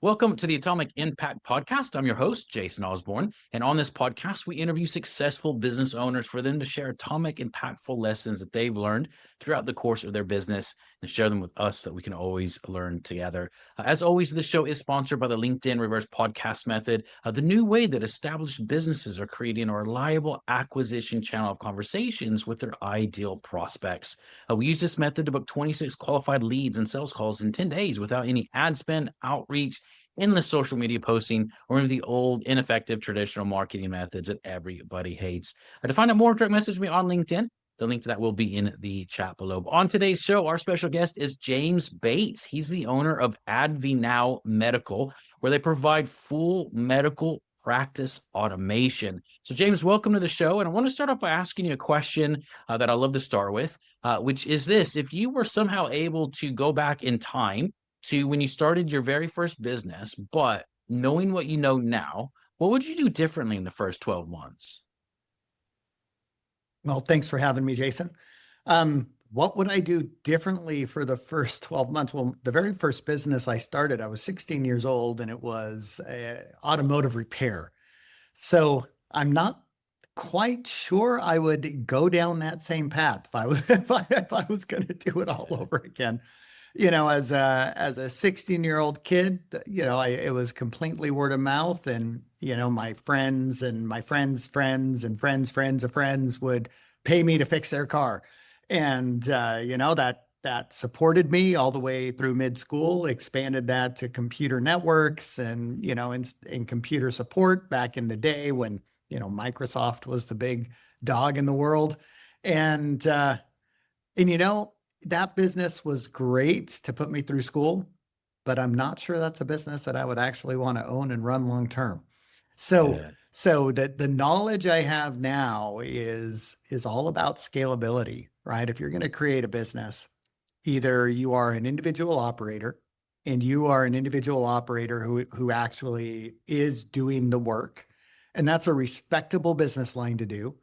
Welcome to the Atomic Impact Podcast. I'm your host, Jason Osborn. And on this podcast, we interview successful business owners for them to share atomic, impactful lessons that they've learned throughout the course of their business and share them with us that we can always learn together. As always, this show is sponsored by the LinkedIn Reverse Podcast Method, the new way that established businesses are creating a reliable acquisition channel of conversations with their ideal prospects. We use this method to book 26 qualified leads and sales calls in 10 days without any ad spend, outreach, endless social media posting, or any of the old, ineffective traditional marketing methods that everybody hates. To find out more, direct message me on LinkedIn. The link to that will be in the chat below. On today's show, our special guest is James Bates. He's the owner of AdviNOW Medical, where they provide full medical practice automation. So, James, welcome to the show. And I want to start off by asking you a question that I love to start with, which is this. If you were somehow able to go back in time to when you started your very first business, but knowing what you know now, what would you do differently in the first 12 months? Well, thanks for having me, Jason. What would I do differently for the first 12 months? Well, the very first business I started, I was 16 years old and it was automotive repair. So I'm not quite sure I would go down that same path if I was if I was going to do it all over again. As a 16-year-old kid, it was completely word of mouth, and my friends and my friends' friends and friends of friends would pay me to fix their car, and that supported me all the way through mid school. Expanded that to computer networks and in computer support back in the day when Microsoft was the big dog in the world, and that business was great to put me through school, but I'm not sure that's a business that I would actually want to own and run long term. So, Yeah. so the knowledge I have now is all about scalability, right? If you're going to create a business, either you are an individual operator and you are an individual operator who actually is doing the work, and that's a respectable business line to do,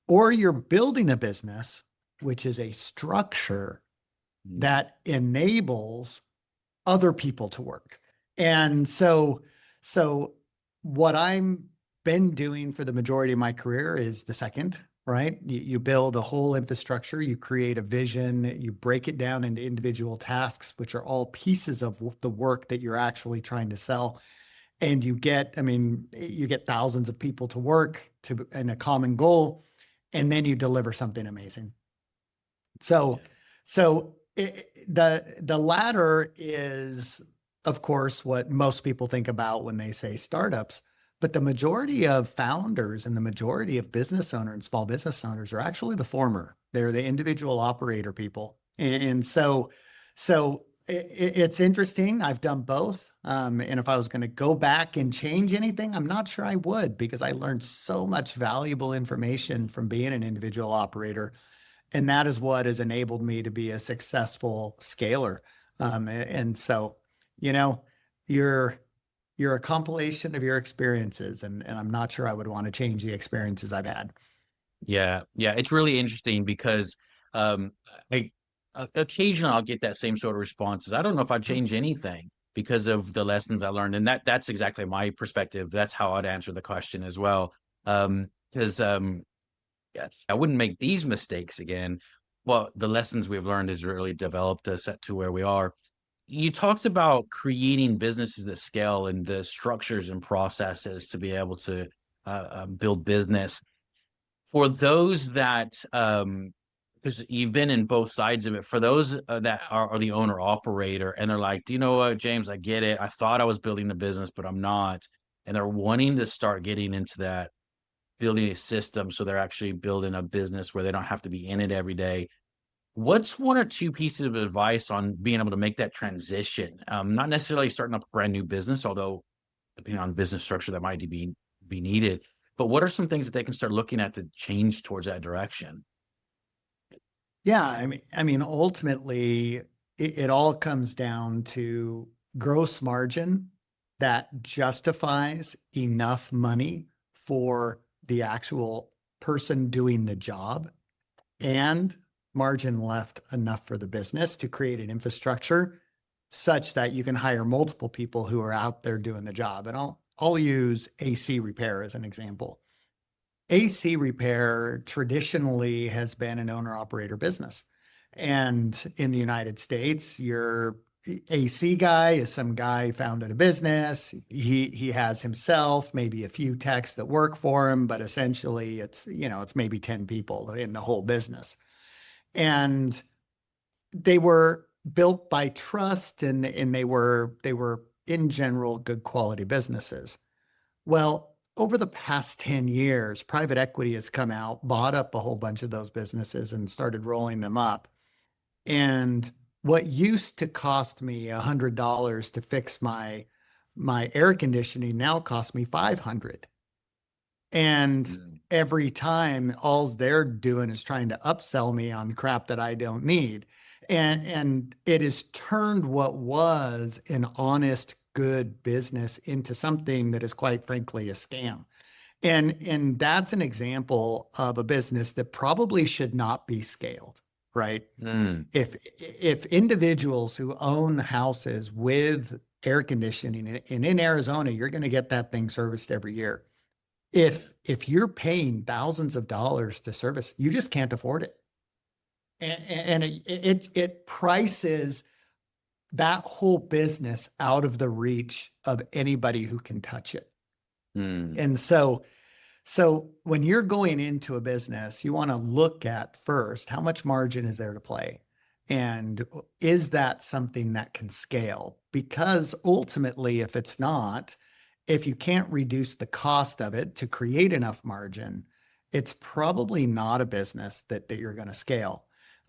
or you're building a business, which is a structure that enables other people to work. And so what I'm been doing for the majority of my career is the second, right? You build a whole infrastructure, you create a vision, you break it down into individual tasks, which are all pieces of the work that you're actually trying to sell. And you get thousands of people to work in a common goal, and then you deliver something amazing. So, the latter is, of course, what most people think about when they say startups, but the majority of founders and the majority of business owners and small business owners are actually the former. They're the individual operator people. And so it's interesting. I've done both. And if I was going to go back and change anything, I'm not sure I would, because I learned so much valuable information from being an individual operator. And that is what has enabled me to be a successful scaler. And so, you're a compilation of your experiences, and I'm not sure I would want to change the experiences I've had. Yeah. It's really interesting because um, I occasionally I'll get that same sort of responses. I don't know if I'd change anything because of the lessons I learned. And that's exactly my perspective. That's how I'd answer the question as well. Because I wouldn't make these mistakes again. Well, the lessons we've learned has really developed us to where we are. You talked about creating businesses that scale and the structures and processes to be able to build business. For those that, because you've been in both sides of it, for those that are the owner operator and they're like, do you know what, James, I get it. I thought I was building a business, but I'm not. And they're wanting to start getting into that, building a system so they're actually building a business where they don't have to be in it every day. What's one or two pieces of advice on being able to make that transition? Not necessarily starting up a brand new business, although depending on business structure that might be needed. But what are some things that they can start looking at to change towards that direction? Yeah, I mean, ultimately, it all comes down to gross margin that justifies enough money for the actual person doing the job, and margin left enough for the business to create an infrastructure such that you can hire multiple people who are out there doing the job. And I'll use AC repair as an example. AC repair traditionally has been an owner operator business. And in the United States, your AC guy is some guy founded a business. He has himself, maybe a few techs that work for him, but essentially it's maybe 10 people in the whole business. And they were built by trust, and they were in general good quality businesses. Well, over the past 10 years, private equity has come out, bought up a whole bunch of those businesses and started rolling them up. And what used to cost me $100 to fix my air conditioning now costs me 500. And Mm. every time all they're doing is trying to upsell me on crap that I don't need. And it has turned what was an honest, good business into something that is quite frankly a scam. And that's an example of a business that probably should not be scaled, right? Mm. If individuals who own houses with air conditioning, and in Arizona, you're going to get that thing serviced every year. If you're paying thousands of dollars to service, you just can't afford it. And it prices that whole business out of the reach of anybody who can touch it. Mm. And so when you're going into a business, you want to look at first, how much margin is there to play? And is that something that can scale? Because ultimately, if it's not, if you can't reduce the cost of it to create enough margin, it's probably not a business that you're going to scale.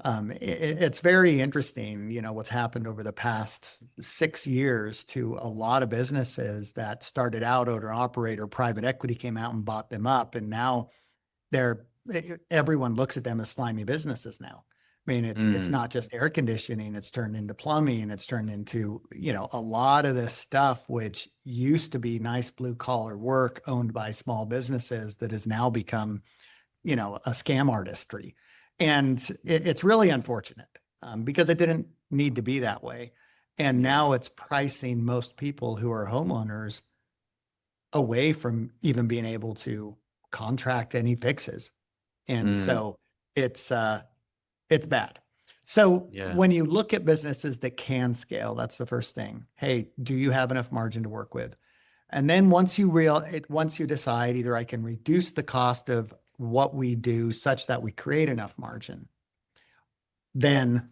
It's very interesting, what's happened over the past 6 years to a lot of businesses that started out owner operator, private equity came out and bought them up, and now they're everyone looks at them as slimy businesses now. I mean, it's Mm. not just air conditioning, it's turned into plumbing, it's turned into, a lot of this stuff which used to be nice blue collar work owned by small businesses that has now become, a scam artistry. And it's really unfortunate, because it didn't need to be that way. And Yeah. now it's pricing most people who are homeowners away from even being able to contract any fixes. And Mm. so it's bad. So Yeah. when you look at businesses that can scale, that's the first thing. Hey, do you have enough margin to work with? And then once you decide either I can reduce the cost of what we do such that we create enough margin, then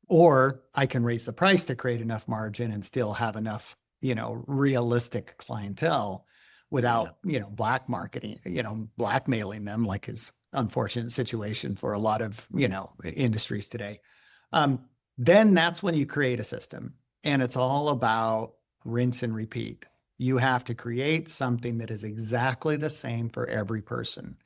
or I can raise the price to create enough margin and still have enough, realistic clientele Yeah. without, black marketing, blackmailing them, like is unfortunate situation for a lot of, industries today. Then that's when you create a system, and it's all about rinse and repeat. You have to create something that is exactly the same for every person.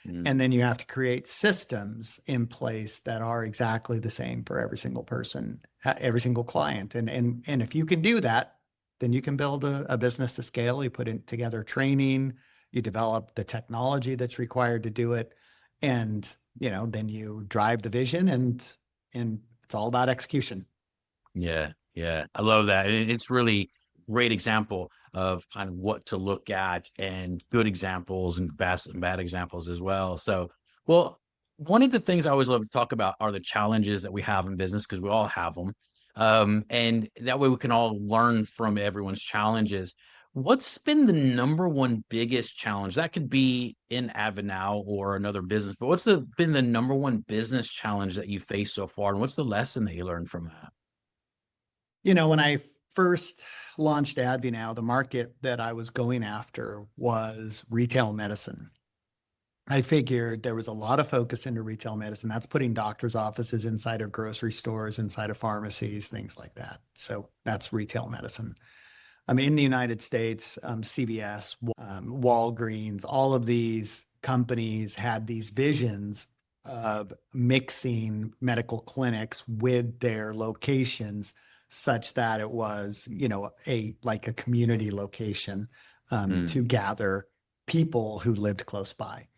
Mm. And then you have to create systems in place that are exactly the same for every single person, every single client. And if you can do that, then you can build a business to scale. You put in together training, you develop the technology that's required to do it, and then you drive the vision, and it's all about execution. Yeah, yeah, I love that. It's really great example of kind of what to look at and good examples and bad examples as well. So, well, one of the things I always love to talk about are the challenges that we have in business because we all have them. And that way we can all learn from everyone's challenges. What's been the number one biggest challenge? That could be in AdviNOW or another business, but been the number one business challenge that you faced so far? And what's the lesson that you learned from that? When I first launched AdviNOW, the market that I was going after was retail medicine. I figured there was a lot of focus into retail medicine. That's putting doctors' offices inside of grocery stores, inside of pharmacies, things like that. So that's retail medicine. In the United States, CVS, Walgreens, all of these companies had these visions of mixing medical clinics with their locations such that it was, like a community location, Mm, to gather people who lived close by.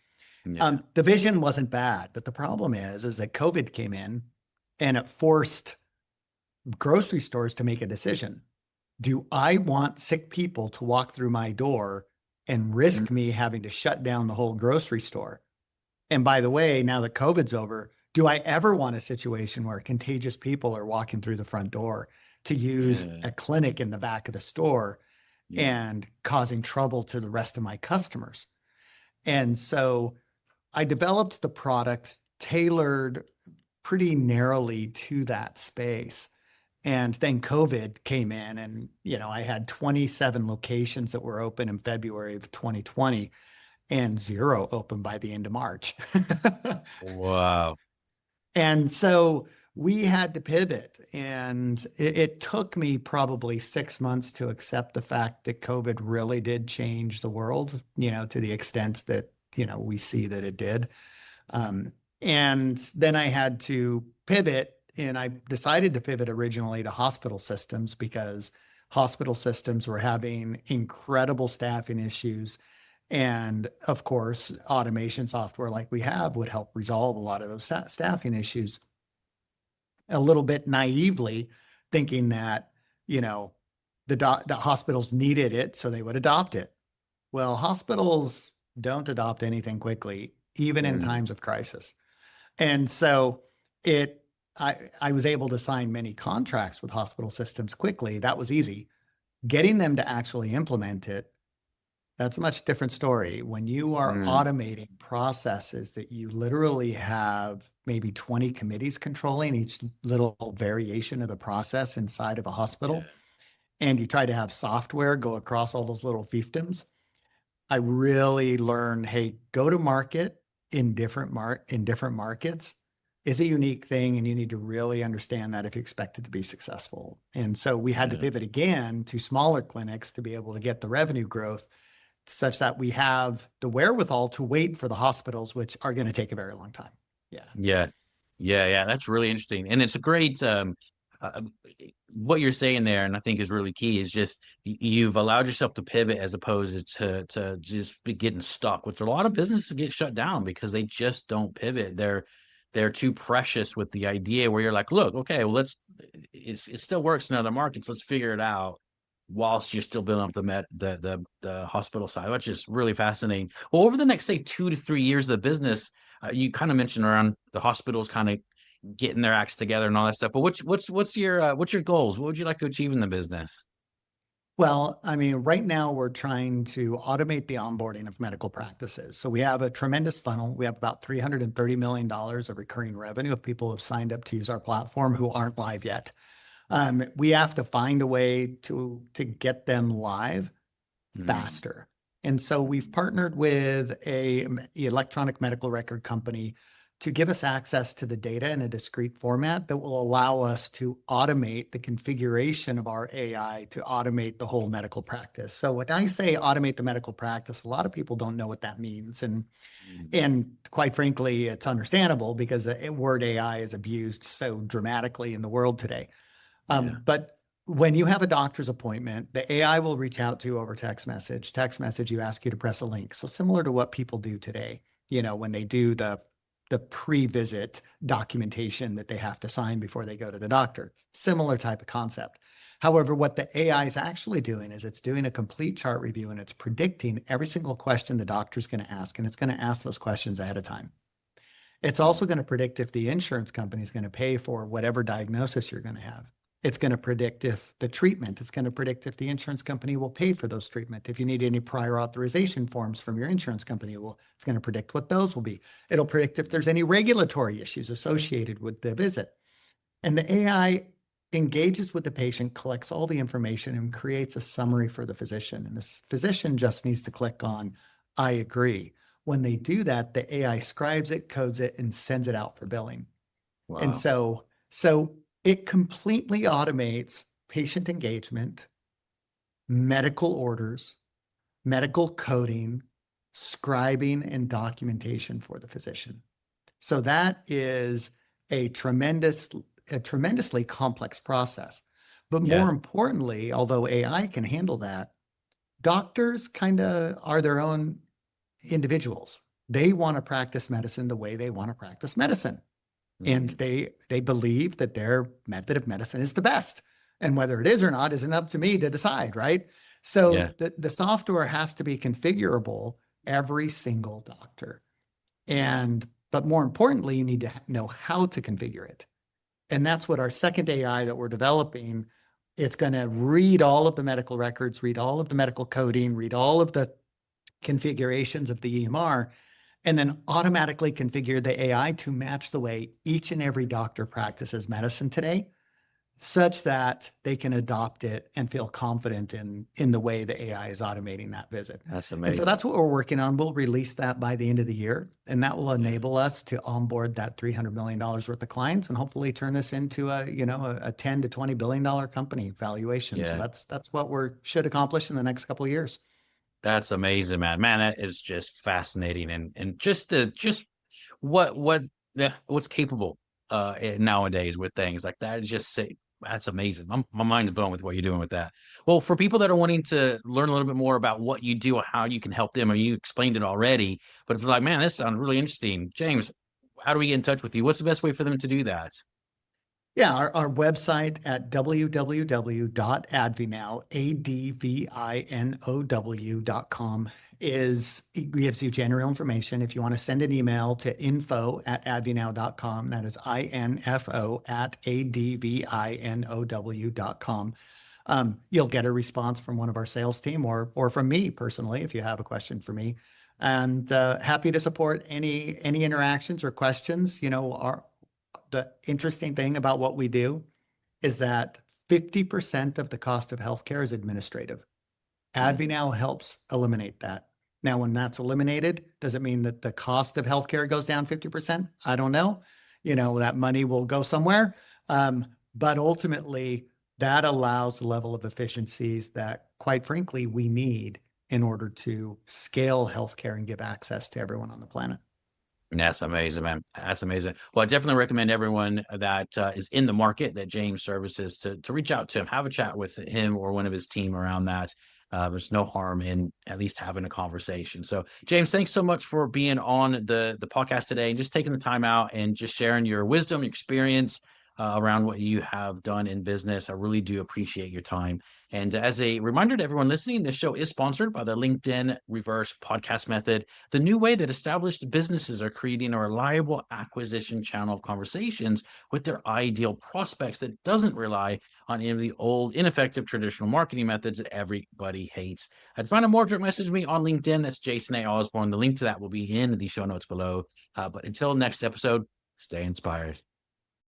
yeah. The vision wasn't bad, but the problem is that COVID came in and it forced grocery stores to make a decision. Do I want sick people to walk through my door and Mm, risk me having to shut down the whole grocery store? And by the way, now that COVID's over, do I ever want a situation where contagious people are walking through the front door to use yeah, a clinic in the back of the store yeah, and causing trouble to the rest of my customers? And so I developed the product tailored pretty narrowly to that space. And then COVID came in, and I had 27 locations that were open in February of 2020 and zero open by the end of March. wow, And so we had to pivot, and it took me probably 6 months to accept the fact that COVID really did change the world, to the extent that, we see that it did. Um, and then I had to pivot, and I decided to pivot originally to hospital systems because hospital systems were having incredible staffing issues. And of course, automation software like we have would help resolve a lot of those staffing issues. A little bit naively thinking that, you know, the hospitals needed it, so they would adopt it. Well, hospitals don't adopt anything quickly, even in mm, times of crisis. And so it, I was able to sign many contracts with hospital systems quickly. That was easy. Getting them to actually implement it, that's a much different story. When you are mm, automating processes that you literally have maybe 20 committees controlling each little variation of the process inside of a yeah, hospital, and you try to have software go across all those little fiefdoms, I really learned, hey, go to market in different markets is a unique thing, and you need to really understand that if you expect it to be successful. And so we had to yeah. pivot again to smaller clinics to be able to get the revenue growth such that we have the wherewithal to wait for the hospitals, which are going to take a very long time. Yeah. Yeah. Yeah, yeah, that's really interesting. And it's a great uh, what you're saying there, and I think is really key is just you've allowed yourself to pivot as opposed to just be getting stuck, which a lot of businesses get shut down because they just don't pivot. They're too precious with the idea where you're like, look, okay, well, it still works in other markets. Let's figure it out whilst you're still building up the hospital side, which is really fascinating. Well, over the next, say, 2 to 3 years of the business, you kind of mentioned around the hospitals kind of getting their acts together and all that stuff. But what's your goals? What would you like to achieve in the business? Well, I mean, right now we're trying to automate the onboarding of medical practices. So we have a tremendous funnel. We have about $330 million of recurring revenue of people who have signed up to use our platform who aren't live yet. We have to find a way to get them live Mm, faster. And so we've partnered with a electronic medical record company to give us access to the data in a discrete format that will allow us to automate the configuration of our AI to automate the whole medical practice. So when I say automate the medical practice, a lot of people don't know what that means. And mm, and quite frankly, it's understandable because the word AI is abused so dramatically in the world today. yeah. But when you have a doctor's appointment, the AI will reach out to you over text message. Text message, you ask you to press a link. So similar to what people do today, when they do the pre-visit documentation that they have to sign before they go to the doctor. Similar type of concept. However, what the AI is actually doing is it's doing a complete chart review and it's predicting every single question the doctor's going to ask, and it's going to ask those questions ahead of time. It's also Mm, going to predict if the insurance company is going to pay for whatever diagnosis you're going to have. It's going to predict if the treatment, it's going to predict if the insurance company will pay for those treatment. If you need any prior authorization forms from your insurance company, it's going to predict what those will be. It'll predict if there's any regulatory issues associated with the visit. And the AI engages with the patient, collects all the information, and creates a summary for the physician. And this physician just needs to click on, I agree. When they do that, the AI scribes it, codes it, and sends it out for billing. And wow. so it completely automates patient engagement, medical orders, medical coding, scribing, and documentation for the physician. So that is a tremendously complex process. But Yeah. more importantly, although AI can handle that, doctors kind of are their own individuals. They want to practice medicine the way they want to practice medicine. and they believe that their method of medicine is the best. And whether it is or not isn't up to me to decide, right? So Yeah. the software has to be configurable every single doctor. But more importantly, you need to know how to configure it. And that's what our second AI that we're developing, it's going to read all of the medical records, read all of the medical coding, read all of the configurations of the EMR, and then automatically configure the AI to match the way each and every doctor practices medicine today, such that they can adopt it and feel confident in the way the AI is automating that visit. That's And so amazing. that's what we're working on. We'll release that by the end of the year, and that will enable us to onboard that $300 million worth of clients and hopefully turn this into a 10 to $20 billion company valuation. So Yeah. that's what we should accomplish in the next couple of years. That's amazing, man. Man, that is just fascinating, and just what's capable nowadays with things like that is just say that's amazing. My mind is blown with what you're doing with that. Well, for people that are wanting to learn a little bit more about what you do or how you can help them, or you explained it already, but if they're like, man, this sounds really interesting, James, how do we get in touch with you? What's the best way for them to do that? Yeah, our website at www.advinow, ADVINOW.com gives you general information. If you want to send an email to info@advinow.com, that is info@advinow.com. You'll get a response from one of our sales team or from me personally if you have a question for me. And happy to support any interactions or questions. The interesting thing about what we do is that 50% of the cost of healthcare is administrative. AdviNOW helps eliminate that. Now, when that's eliminated, does it mean that the cost of healthcare goes down 50%? I don't know. That money will go somewhere. But ultimately, that allows the level of efficiencies that, quite frankly, we need in order to scale healthcare and give access to everyone on the planet. That's amazing, man. That's amazing. Well, I definitely recommend everyone that is in the market that James services to reach out to him, have a chat with him or one of his team around that. There's no harm in at least having a conversation. So, James, thanks so much for being on the podcast today and just taking the time out and just sharing your wisdom, your experience around what you have done in business. I really do appreciate your time. And as a reminder to everyone listening, this show is sponsored by the LinkedIn Reverse Podcast Method, the new way that established businesses are creating a reliable acquisition channel of conversations with their ideal prospects that doesn't rely on any of the old, ineffective traditional marketing methods that everybody hates. To find out more, direct message me on LinkedIn. That's Jason A. Osborn. The link to that will be in the show notes below. But until next episode, stay inspired.